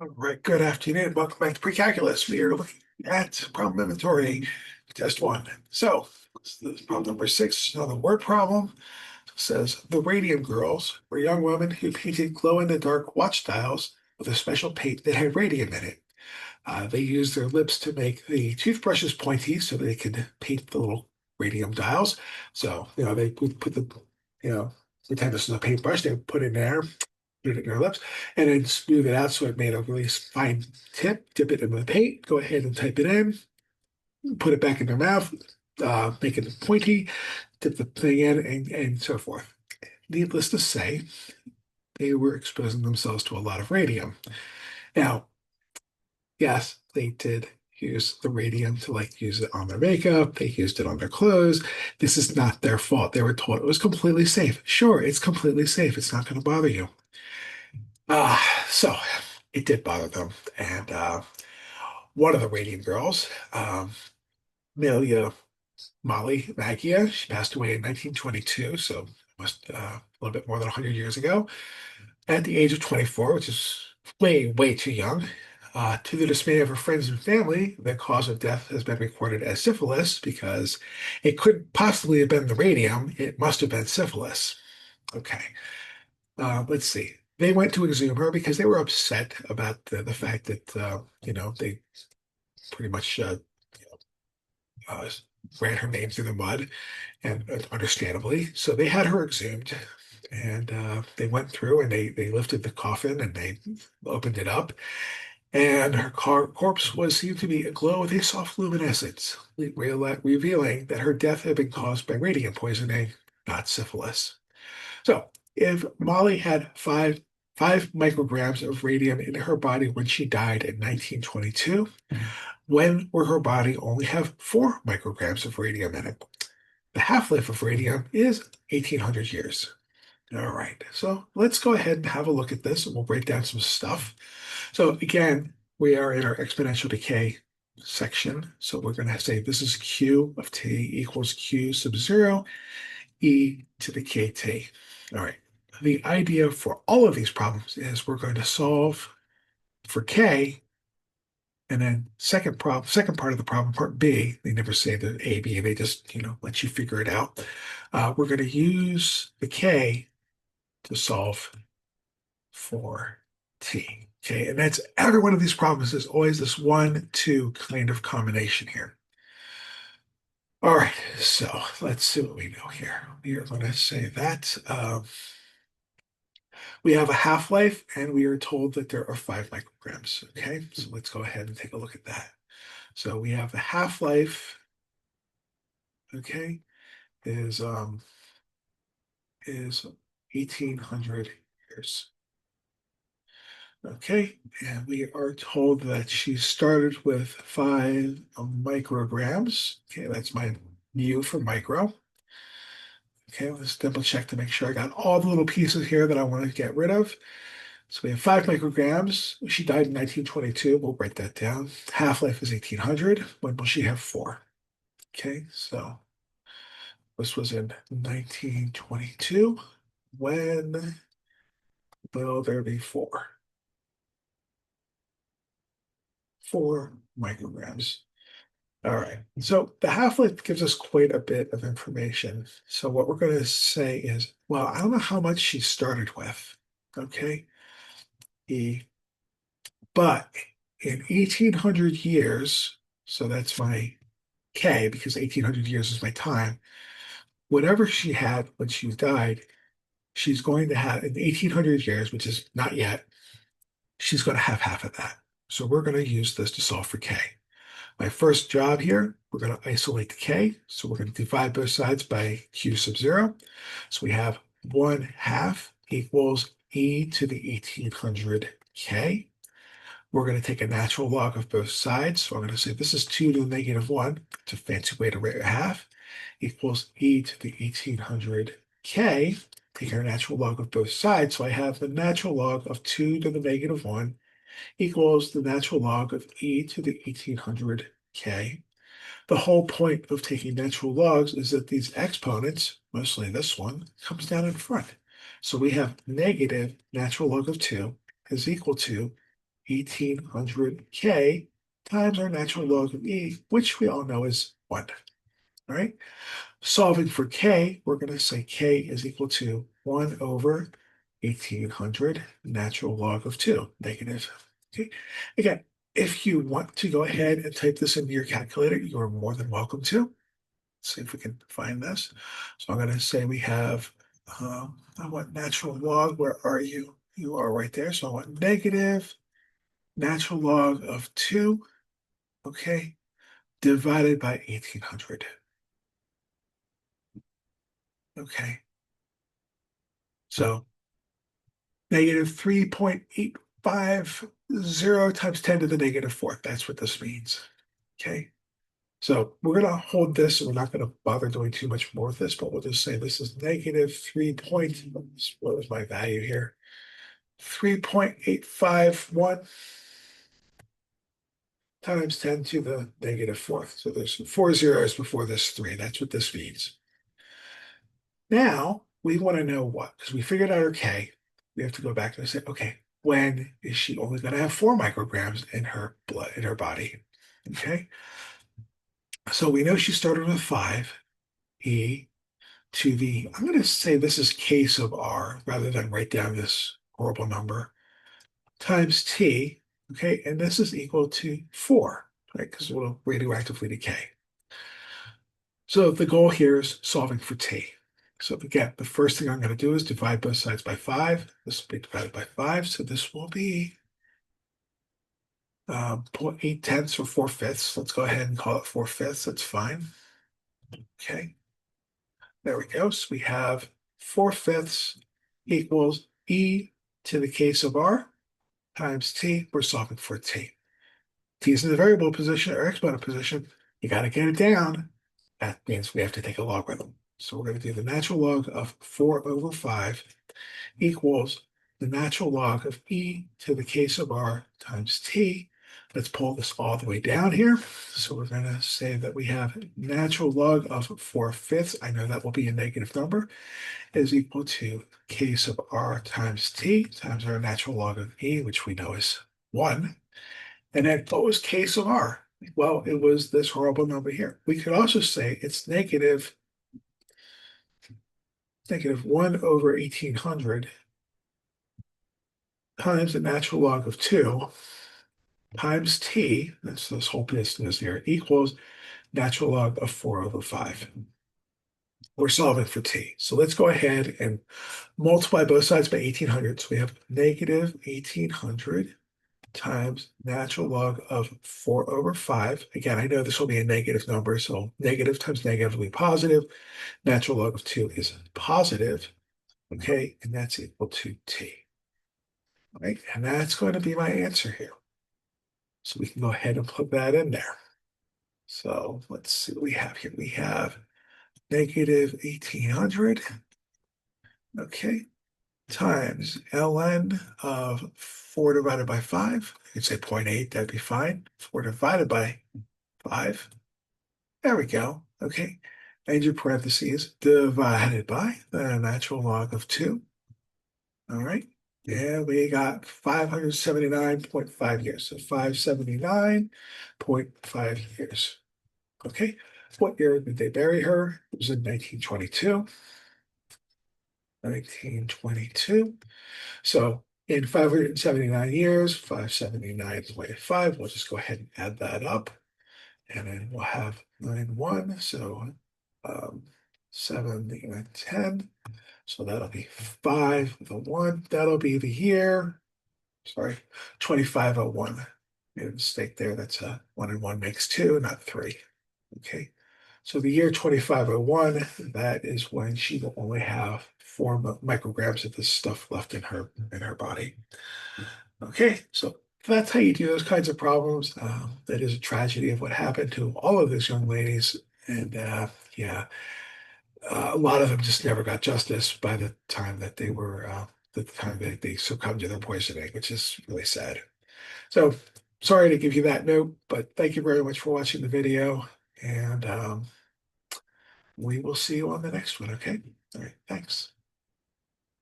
All right, good afternoon. Welcome back to Pre-Calculus. We are looking at problem inventory, test one. So, this is problem number six, another word problem. It says, the Radium Girls were young women who painted glow-in-the-dark watch dials with a special paint that had radium in it. They used their lips to make the toothbrushes pointy so they could paint the little radium dials. So, they would put the, pretend this is a paintbrush, they would put it in there, put it in your lips, and then smooth it out so it made a really fine tip. Dip it in the paint. Go ahead and type it in. Put it back in their mouth. Make it pointy. Dip the thing in, and so forth. Needless to say, they were exposing themselves to a lot of radium. Now, yes, they did use the radium to use it on their makeup. They used it on their clothes. This is not their fault. They were told it was completely safe. Sure, it's completely safe. It's not going to bother you. So it did bother them. And one of the Radiant girls, Melia Molly Magia, she passed away in 1922, so almost a little bit more than 100 years ago, at the age of 24, which is way, way too young. To the dismay of her friends and family, the cause of death has been recorded as syphilis because it couldn't possibly have been the radium. It must have been syphilis. Okay. Let's see. They went to exhume her because they were upset about the fact that they pretty much uh, ran her name through the mud, and understandably, so they had her exhumed, and they went through and they lifted the coffin and they opened it up, and her corpse was seen to be aglow with a soft luminescence, revealing that her death had been caused by radium poisoning, not syphilis. So, if Molly had five micrograms of radium in her body when she died in 1922, when will her body only have 4 micrograms of radium in it? The half-life of radium is 1800 years. All right, so let's go ahead and have a look at this, and we'll break down some stuff. So again, we are in our exponential decay section. So we're going to say this is Q of t equals Q sub 0 e to the kt. All right. The idea for all of these problems is we're going to solve for k, and then second part of the problem, part B, they never say the A, B, they just, let you figure it out. We're going to use the k to solve for t. Okay, and that's every one of these problems. There's always this 1, 2 kind of combination here. All right, so let's see what we know here. We are going to say that we have a half-life, and we are told that there are 5 micrograms. Okay, so let's go ahead and take a look at that. So we have the half-life, okay, is 1800 years. Okay, and we are told that she started with 5 micrograms. Okay, that's my mu for micro. Okay, let's double check to make sure I got all the little pieces here that I want to get rid of. So we have 5 micrograms. She died in 1922. We'll write that down. Half-life is 1800. When will she have 4? Okay, so this was in 1922. When will there be 4? 4 micrograms. All right. So the half-life gives us quite a bit of information. So what we're going to say is, well, I don't know how much she started with. Okay. But in 1800 years, so that's my K because 1800 years is my time. Whatever she had when she died, she's going to have in 1800 years, which is not yet, she's going to have half of that. So we're going to use this to solve for K. My first job here, we're going to isolate the K. So we're going to divide both sides by Q sub 0. So we have 1/2 equals e to the 1800 K. We're going to take a natural log of both sides. So I'm going to say this is 2 to the negative 1. It's a fancy way to write a half. Equals e to the 1800 K. Take our natural log of both sides. So I have the natural log of 2 to the negative 1 equals the natural log of e to the 1800 K. The whole point of taking natural logs is that these exponents, mostly this one, comes down in front. So we have negative natural log of 2 is equal to 1800K times our natural log of E, which we all know is 1. All right. Solving for K, we're going to say K is equal to 1 over 1800 natural log of 2, negative. Okay. Again, if you want to go ahead and type this into your calculator, you are more than welcome to. Let's see if we can find this. So I'm going to say we have, I want natural log. Where are you? You are right there. So I want negative natural log of 2, okay, divided by 1800. Okay. So negative 3.850 times 10 to the negative fourth. That's what this means. Okay. So we're going to hold this. We're not going to bother doing too much more with this, but we'll just say this is negative 3 point, what was my value here? 3.851 times 10 to the negative fourth. So there's 4 zeros before this 3. That's what this means. Now we want to know what, because we figured out our K. We have to go back and say, okay, when is she only going to have 4 micrograms in her blood, in her body? Okay. So we know she started with 5, E to the, I'm going to say this is K sub R rather than write down this horrible number, times T. Okay. And this is equal to 4, right? Because it will radioactively decay. So the goal here is solving for T. So again, the first thing I'm going to do is divide both sides by 5. This will be divided by 5. So this will be 0.8 tenths or 4 fifths. Let's go ahead and call it 4 fifths. That's fine. Okay. There we go. So we have 4 fifths equals E to the K sub R times T. We're solving for T. T is in the variable position or exponent position. You got to get it down. That means we have to take a logarithm. So we're going to do the natural log of 4 over 5 equals the natural log of E to the K sub R times T. Let's pull this all the way down here. So we're going to say that we have natural log of 4 fifths. I know that will be a negative number, is equal to K sub R times T times our natural log of E, which we know is 1. And then what was K sub R? Well, it was this horrible number here. We could also say it's negative 1 over 1800 times the natural log of 2 times T, that's this whole business here, equals natural log of 4 over 5. We're solving for T. So let's go ahead and multiply both sides by 1800. So we have negative 1800 times natural log of 4 over 5. Again, I know this will be a negative number, so negative times negative will be positive. Natural log of 2 is positive, okay? And that's equal to T, right? And that's going to be my answer here. So we can go ahead and plug that in there. So let's see what we have here. We have negative 1800, okay, times ln of 4 divided by 5. You could say 0.8, that'd be fine. 4 divided by 5. There we go, okay. And your parentheses divided by the natural log of 2. All right. And we got 579.5 years. So 579.5 years. Okay. What year did they bury her? It was in 1922. 1922. So in 579 years, 579 divided by 5, we'll just go ahead and add that up. And then we'll have 91. So 7, 10. So that'll be 5 with a 1. That'll be the year, sorry, 2501. Made a mistake there. That's 1 and 1 makes 2, not 3. Okay. So the year 2501, that is when she will only have 4 micrograms of this stuff left in her body. Okay, so that's how you do those kinds of problems. That is a tragedy of what happened to all of these young ladies. And yeah, a lot of them just never got justice by the time that they were, the time that they succumbed to their poisoning, which is really sad. So sorry to give you that note, but thank you very much for watching the video. And we will see you on the next one, okay? All right, thanks.